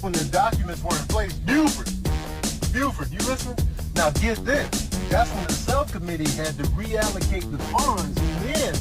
When the documents were in place, Buford, you listen? Now get this. That's when the subcommittee had to reallocate the funds, and then